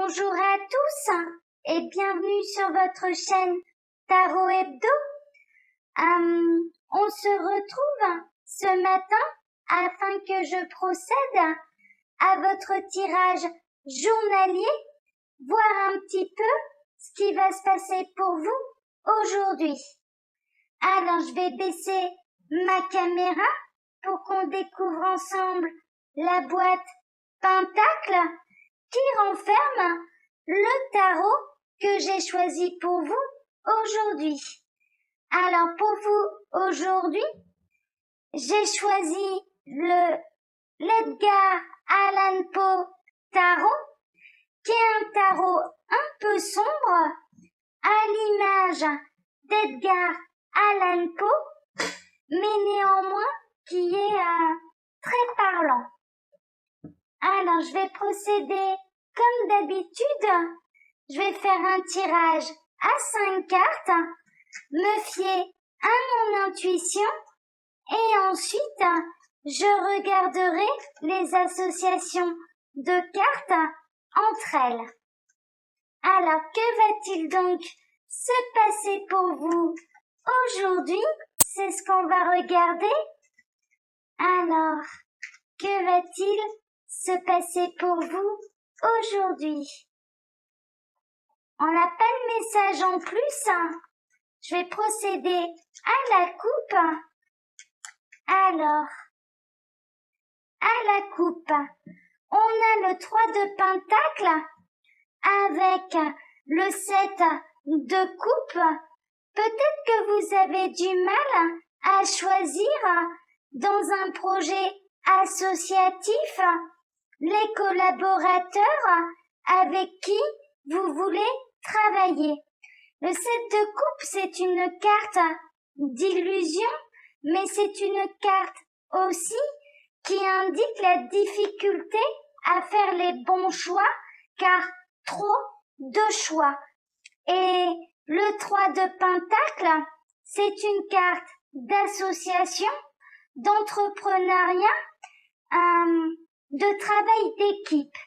Bonjour à tous et bienvenue sur votre chaîne Tarot Hebdo. On se retrouve ce matin afin que je procède à votre tirage journalier, voir un petit peu ce qui va se passer pour vous aujourd'hui. Alors je vais baisser ma caméra pour qu'on découvre ensemble la boîte Pentacle qui renferme le tarot que j'ai choisi pour vous aujourd'hui. Alors pour vous aujourd'hui, j'ai choisi le l'Edgar Allan Poe Tarot, qui est un tarot un peu sombre, à l'image d'Edgar Allan Poe, mais néanmoins qui est très parlant. Alors je vais procéder comme d'habitude. Je vais faire un tirage à 5 cartes, me fier à mon intuition et ensuite je regarderai les associations de cartes entre elles. Alors que va-t-il donc se passer pour vous aujourd'hui? C'est ce qu'on va regarder. Alors, que va-t-il se passer pour vous aujourd'hui? On n'a pas de message en plus. Je vais procéder à la coupe. Alors, à la coupe, on a le 3 de Pentacle avec le 7 de coupe. Peut-être que vous avez du mal à choisir dans un projet associatif les collaborateurs avec qui vous voulez travailler. Le 7 de coupe, c'est une carte d'illusion, mais c'est une carte aussi qui indique la difficulté à faire les bons choix, car trop de choix. Et le 3 de Pentacle, c'est une carte d'association, d'entrepreneuriat, de travail d'équipe.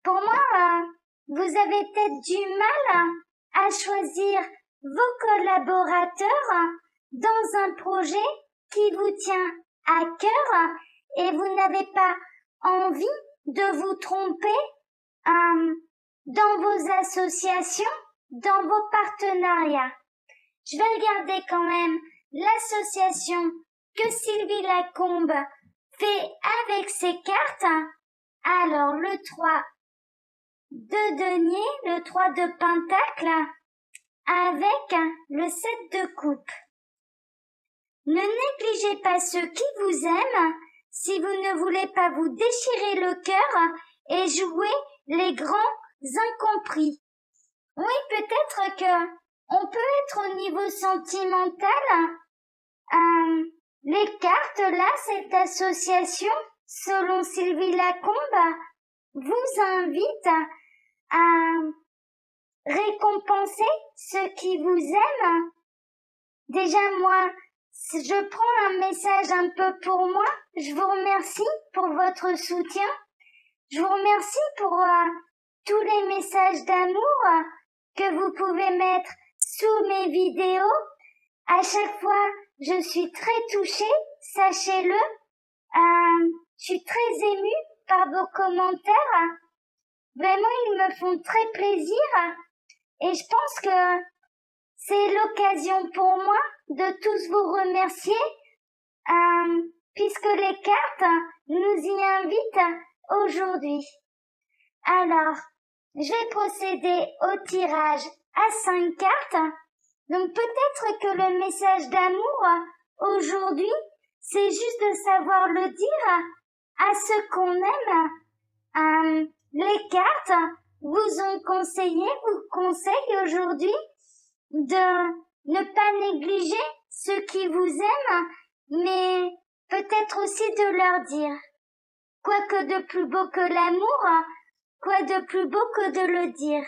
Pour moi, vous avez peut-être du mal à choisir vos collaborateurs dans un projet qui vous tient à cœur et vous n'avez pas envie de vous tromper dans vos associations, dans vos partenariats. Je vais regarder quand même l'association que Sylvie Lacombe fait avec ses cartes. Alors, le 3 de denier, le 3 de Pentacle, avec le 7 de coupe. Ne négligez pas ceux qui vous aiment si vous ne voulez pas vous déchirer le cœur et jouer les grands incompris. Oui, peut-être que on peut être au niveau sentimental. Les cartes là, cette association, selon Sylvie Lacombe, vous invite à récompenser ceux qui vous aiment. Déjà moi, je prends un message un peu pour moi. Je vous remercie pour votre soutien. Je vous remercie pour tous les messages d'amour que vous pouvez mettre sous mes vidéos. À chaque fois, je suis très touchée, sachez-le. Je suis très émue par vos commentaires. Vraiment, ils me font très plaisir. Et je pense que c'est l'occasion pour moi de tous vous remercier, puisque les cartes nous y invitent aujourd'hui. Alors, je vais procéder au tirage à 5 cartes. Donc peut-être que le message d'amour aujourd'hui, c'est juste de savoir le dire à ceux qu'on aime. Les cartes vous ont conseillé, vous conseillent aujourd'hui de ne pas négliger ceux qui vous aiment, mais peut-être aussi de leur dire quoi que de plus beau que l'amour, quoi de plus beau que de le dire.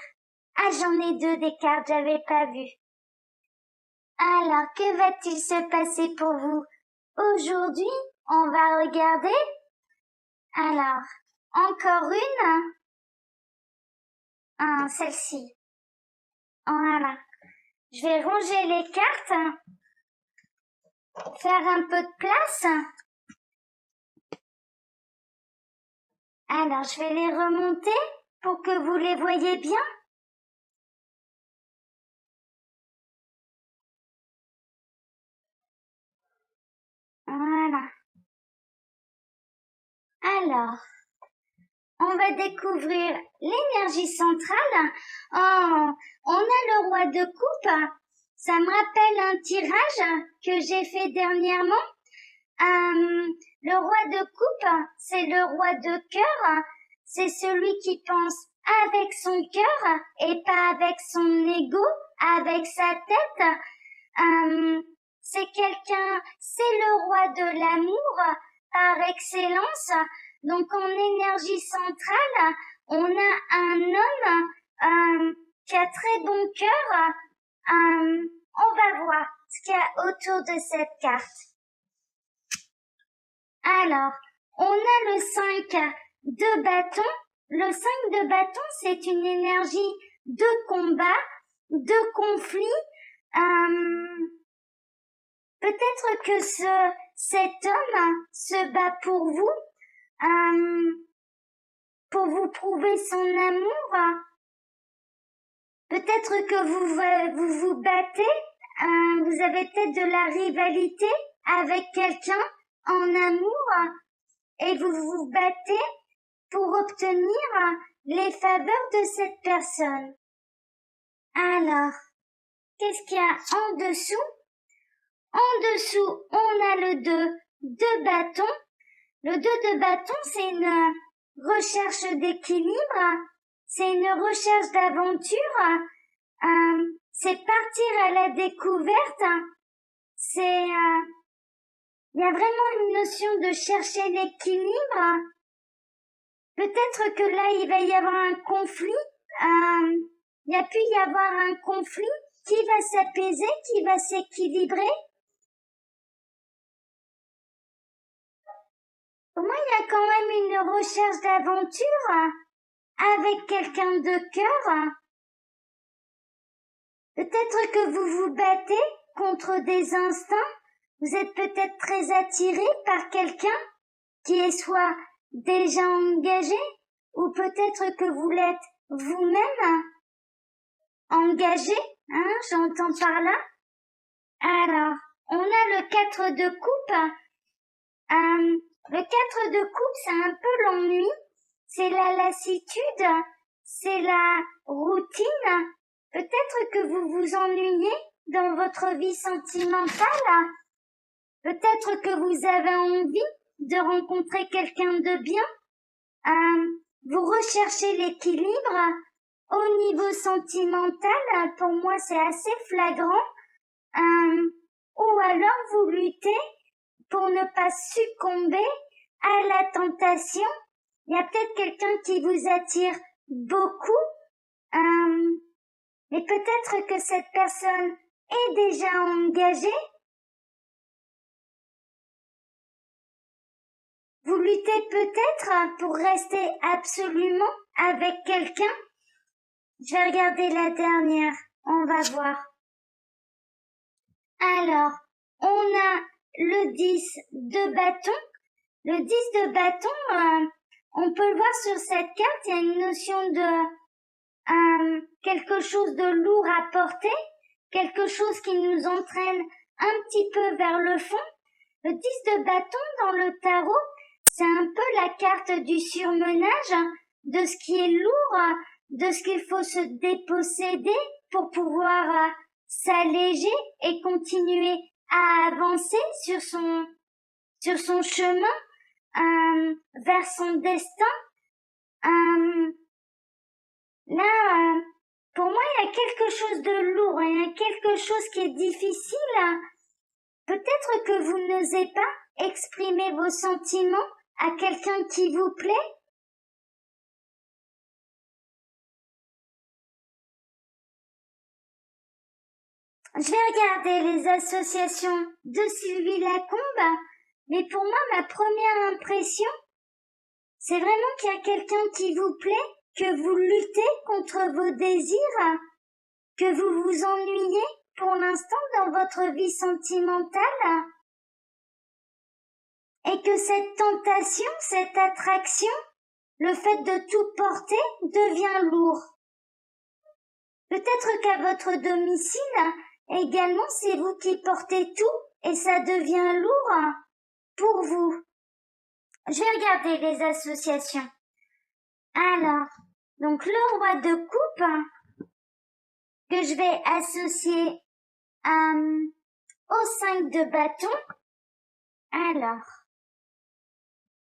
Ah, j'en ai 2 des cartes, j'avais pas vu. Alors, que va-t-il se passer pour vous aujourd'hui? On va regarder. Alors, encore une. celle-ci. Voilà. Je vais ranger les cartes, faire un peu de place. Alors, je vais les remonter pour que vous les voyez bien. Voilà. Alors, on va découvrir l'énergie centrale. Oh, on a le roi de coupe. Ça me rappelle un tirage que j'ai fait dernièrement. Le roi de coupe, c'est le roi de cœur. C'est celui qui pense avec son cœur et pas avec son ego, avec sa tête. C'est le roi de l'amour par excellence. Donc en énergie centrale, on a un homme qui a très bon cœur. On va voir ce qu'il y a autour de cette carte. Alors, on a le 5 de bâton. Le 5 de bâton, c'est une énergie de combat, de conflit. Peut-être que cet homme se bat pour vous prouver son amour. Peut-être que vous battez, vous avez peut-être de la rivalité avec quelqu'un en amour et vous vous battez pour obtenir les faveurs de cette personne. Alors, qu'est-ce qu'il y a en dessous? En dessous, on a le 2 de bâton. Le 2 de bâton, c'est une recherche d'équilibre, c'est une recherche d'aventure, c'est partir à la découverte, il y a vraiment une notion de chercher l'équilibre. Peut-être que là, il va y avoir un conflit, il y a pu y avoir un conflit qui va s'apaiser, qui va s'équilibrer. Pour moi, il y a quand même une recherche d'aventure avec quelqu'un de cœur. Peut-être que vous vous battez contre des instincts. Vous êtes peut-être très attiré par quelqu'un qui est soit déjà engagé ou peut-être que vous l'êtes vous-même engagé. J'entends par là. Alors, on a le 4 de coupe. Le 4 de coupe, c'est un peu l'ennui, c'est la lassitude, c'est la routine. Peut-être que vous vous ennuyez dans votre vie sentimentale. Peut-être que vous avez envie de rencontrer quelqu'un de bien. Vous recherchez l'équilibre. Au niveau sentimental, pour moi, c'est assez flagrant. Ou alors vous luttez pour ne pas succomber à la tentation. Il y a peut-être quelqu'un qui vous attire beaucoup, mais peut-être que cette personne est déjà engagée. Vous luttez peut-être pour rester absolument avec quelqu'un. Je vais regarder la dernière, on va voir. Alors, on a le 10 de bâton. Le 10 de bâton, on peut le voir sur cette carte, il y a une notion de quelque chose de lourd à porter, quelque chose qui nous entraîne un petit peu vers le fond. Le 10 de bâton dans le tarot, c'est un peu la carte du surmenage, de ce qui est lourd, de ce qu'il faut se déposséder pour pouvoir s'alléger et continuer à avancer sur son chemin vers son destin. Là, pour moi, il y a quelque chose de lourd, il y a quelque chose qui est difficile. Peut-être que vous n'osez pas exprimer vos sentiments à quelqu'un qui vous plaît. Je vais regarder les associations de Sylvie Lacombe, mais pour moi, ma première impression, c'est vraiment qu'il y a quelqu'un qui vous plaît, que vous luttez contre vos désirs, que vous vous ennuyez pour l'instant dans votre vie sentimentale, et que cette tentation, cette attraction, le fait de tout porter devient lourd. Peut-être qu'à votre domicile, également, c'est vous qui portez tout et ça devient lourd pour vous. Je vais regarder les associations. Alors, donc le roi de coupe, que je vais associer au 5 de bâton. Alors,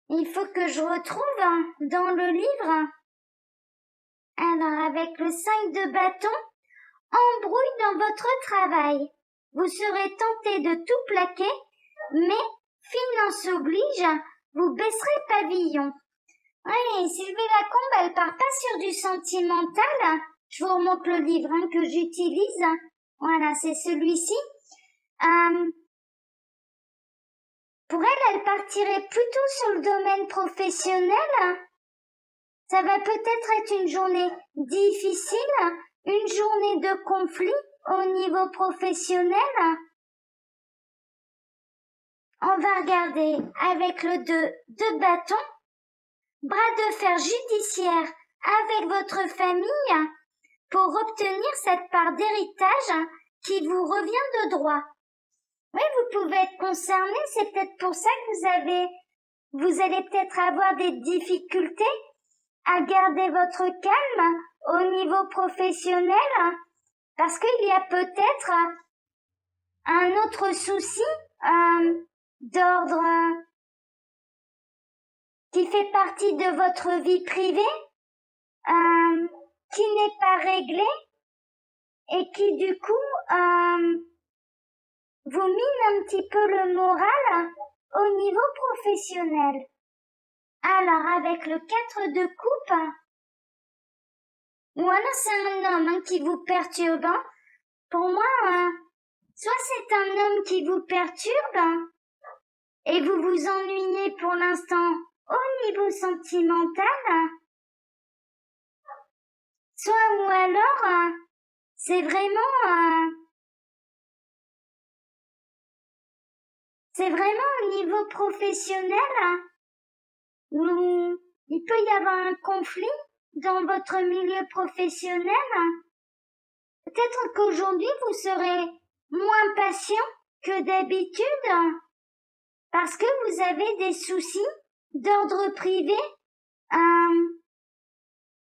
il faut que je retrouve dans le livre. Alors, avec le 5 de bâton, embrouille dans votre travail. Vous serez tenté de tout plaquer, mais finance oblige, vous baisserez pavillon. Oui, Sylvie Lacombe, elle part pas sur du sentimental. Je vous remontre le livre que j'utilise. Voilà, c'est celui-ci. Pour elle partirait plutôt sur le domaine professionnel. Ça va peut-être être une journée difficile, une journée de conflit au niveau professionnel. On va regarder avec le 2 de bâton, bras de fer judiciaire avec votre famille pour obtenir cette part d'héritage qui vous revient de droit. Oui, vous pouvez être concerné, c'est peut-être pour ça que vous allez peut-être avoir des difficultés à garder votre calme au niveau professionnel, parce qu'il y a peut-être un autre souci d'ordre qui fait partie de votre vie privée, qui n'est pas réglé et qui du coup vous mine un petit peu le moral au niveau professionnel. Alors avec le 4 de coupe, ou alors c'est un homme qui vous perturbe. Pour moi, soit c'est un homme qui vous perturbe et vous vous ennuyez pour l'instant au niveau sentimental, soit ou alors c'est vraiment au niveau professionnel où il peut y avoir un conflit dans votre milieu professionnel. Peut-être qu'aujourd'hui vous serez moins patient que d'habitude parce que vous avez des soucis d'ordre privé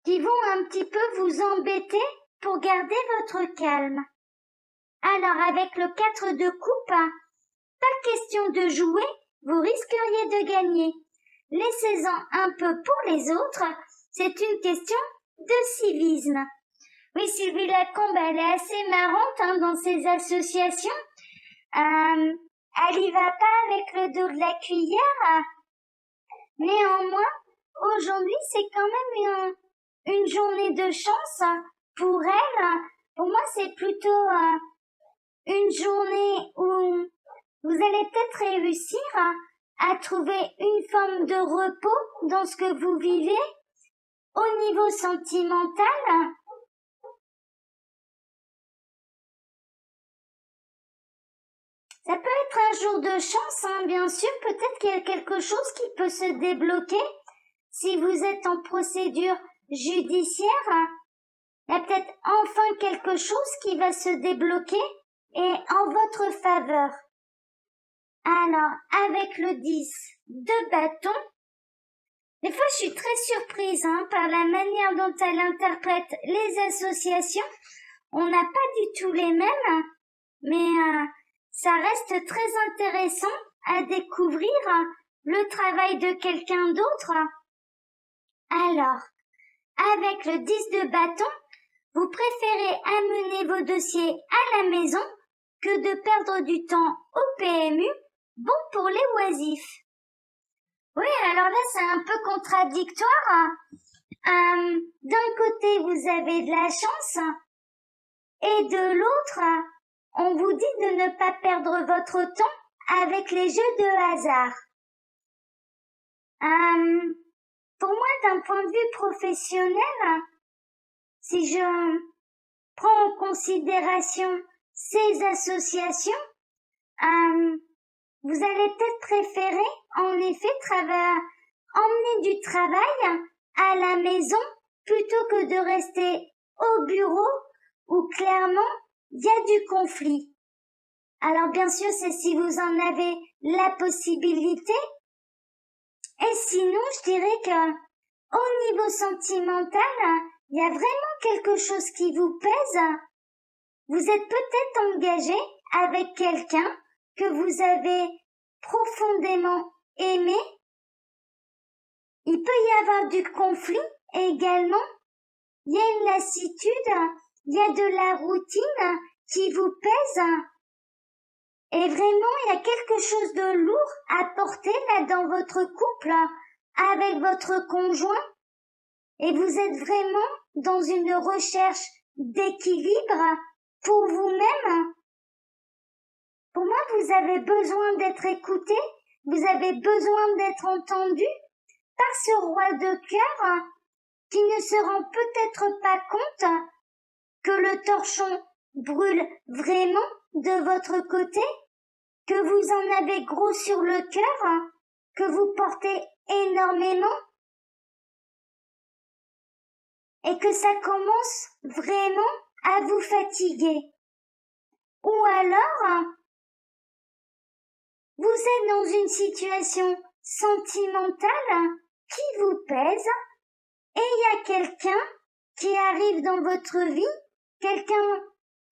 qui vont un petit peu vous embêter pour garder votre calme. Alors avec le 4 de coupe, pas question de jouer, vous risqueriez de gagner. Laissez-en un peu pour les autres, c'est une question de civisme. Oui, Sylvie Lacombe, elle est assez marrante dans ses associations. Elle y va pas avec le dos de la cuillère. Néanmoins, aujourd'hui, c'est quand même une journée de chance pour elle. Pour moi, c'est plutôt une journée où vous allez peut-être réussir à trouver une forme de repos dans ce que vous vivez. Au niveau sentimental, ça peut être un jour de chance, bien sûr. Peut-être qu'il y a quelque chose qui peut se débloquer. Si vous êtes en procédure judiciaire, il y a peut-être enfin quelque chose qui va se débloquer et en votre faveur. Alors, avec le 10 de bâton, des fois je suis très surprise par la manière dont elle interprète les associations. On n'a pas du tout les mêmes, mais ça reste très intéressant à découvrir le travail de quelqu'un d'autre. Alors, avec le 10 de bâton, vous préférez amener vos dossiers à la maison que de perdre du temps au PMU, bon pour les oisifs. Oui, alors là, c'est un peu contradictoire. D'un côté, vous avez de la chance, et de l'autre, on vous dit de ne pas perdre votre temps avec les jeux de hasard. pour moi, d'un point de vue professionnel, si je prends en considération ces associations, vous allez peut-être préférer, en effet, emmener du travail à la maison plutôt que de rester au bureau où clairement il y a du conflit. Alors bien sûr, c'est si vous en avez la possibilité. Et sinon, je dirais que au niveau sentimental, il y a vraiment quelque chose qui vous pèse. Vous êtes peut-être engagé avec quelqu'un que vous avez profondément aimé. Il peut y avoir du conflit également. Il y a une lassitude, il y a de la routine qui vous pèse. Et vraiment, il y a quelque chose de lourd à porter là dans votre couple avec votre conjoint. Et vous êtes vraiment dans une recherche d'équilibre pour vous-même. Pour moi, vous avez besoin d'être écouté, vous avez besoin d'être entendu par ce roi de cœur qui ne se rend peut-être pas compte que le torchon brûle vraiment de votre côté, que vous en avez gros sur le cœur, que vous portez énormément et que ça commence vraiment à vous fatiguer. Ou alors, vous êtes dans une situation sentimentale qui vous pèse et il y a quelqu'un qui arrive dans votre vie, quelqu'un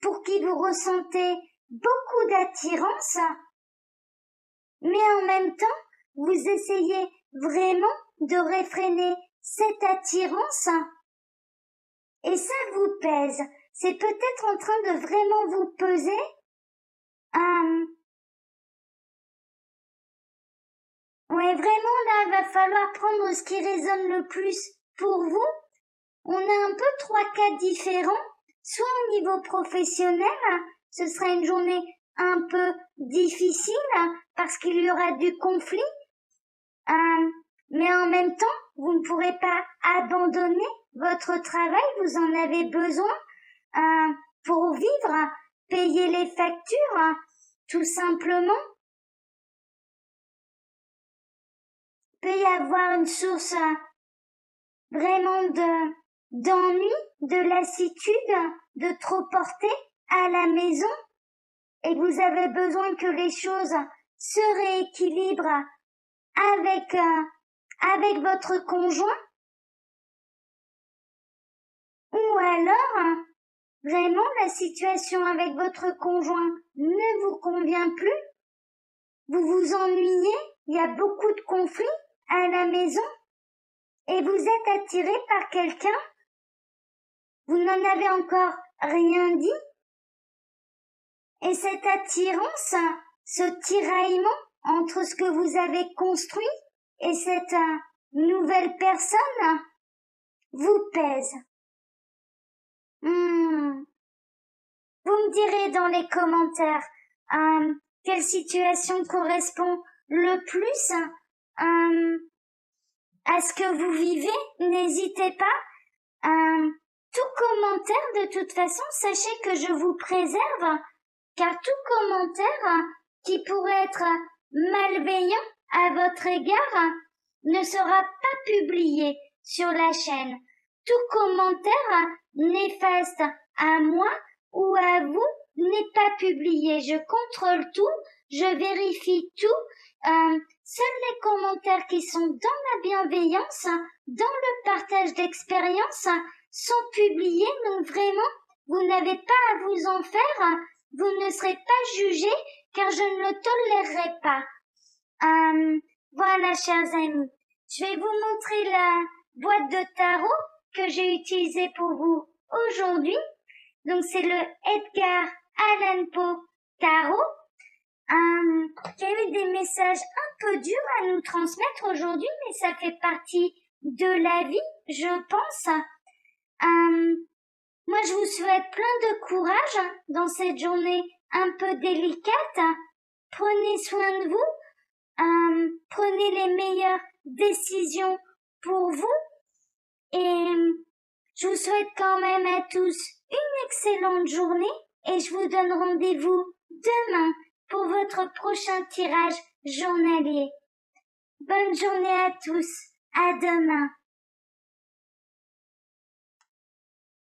pour qui vous ressentez beaucoup d'attirance, mais en même temps, vous essayez vraiment de réfréner cette attirance et ça vous pèse. C'est peut-être en train de vraiment vous peser. Ouais, vraiment, là, il va falloir prendre ce qui résonne le plus pour vous. On a un peu 3 cas différents. Soit au niveau professionnel, ce sera une journée un peu difficile parce qu'il y aura du conflit. Mais en même temps, vous ne pourrez pas abandonner votre travail. Vous en avez besoin pour vivre, payer les factures, tout simplement. Il peut y avoir une source vraiment d'ennui, de lassitude, de trop porter à la maison, et vous avez besoin que les choses se rééquilibrent avec votre conjoint. Ou alors, vraiment la situation avec votre conjoint ne vous convient plus, vous vous ennuyez, il y a beaucoup de conflits à la maison, et vous êtes attiré par quelqu'un, vous n'en avez encore rien dit, et cette attirance, ce tiraillement entre ce que vous avez construit et cette nouvelle personne vous pèse. Vous me direz dans les commentaires quelle situation correspond le plus à ce que vous vivez. N'hésitez pas. Tout commentaire, de toute façon, sachez que je vous préserve, car tout commentaire qui pourrait être malveillant à votre égard ne sera pas publié sur la chaîne. Tout commentaire néfaste à moi ou à vous n'est pas publié. Je contrôle tout, je vérifie tout. Seuls les commentaires qui sont dans la bienveillance, dans le partage d'expérience, sont publiés. Donc vraiment, vous n'avez pas à vous en faire. Vous ne serez pas jugé, car je ne le tolérerai pas. Voilà, chers amis. Je vais vous montrer la boîte de tarot que j'ai utilisée pour vous aujourd'hui. Donc, c'est le Edgar Allan Poe Tarot, qui a eu des messages un peu durs à nous transmettre aujourd'hui, mais ça fait partie de la vie, je pense. Moi, je vous souhaite plein de courage dans cette journée un peu délicate. Prenez soin de vous. Prenez les meilleures décisions pour vous. Et je vous souhaite quand même à tous une excellente journée et je vous donne rendez-vous demain pour votre prochain tirage journalier. Bonne journée à tous. À demain.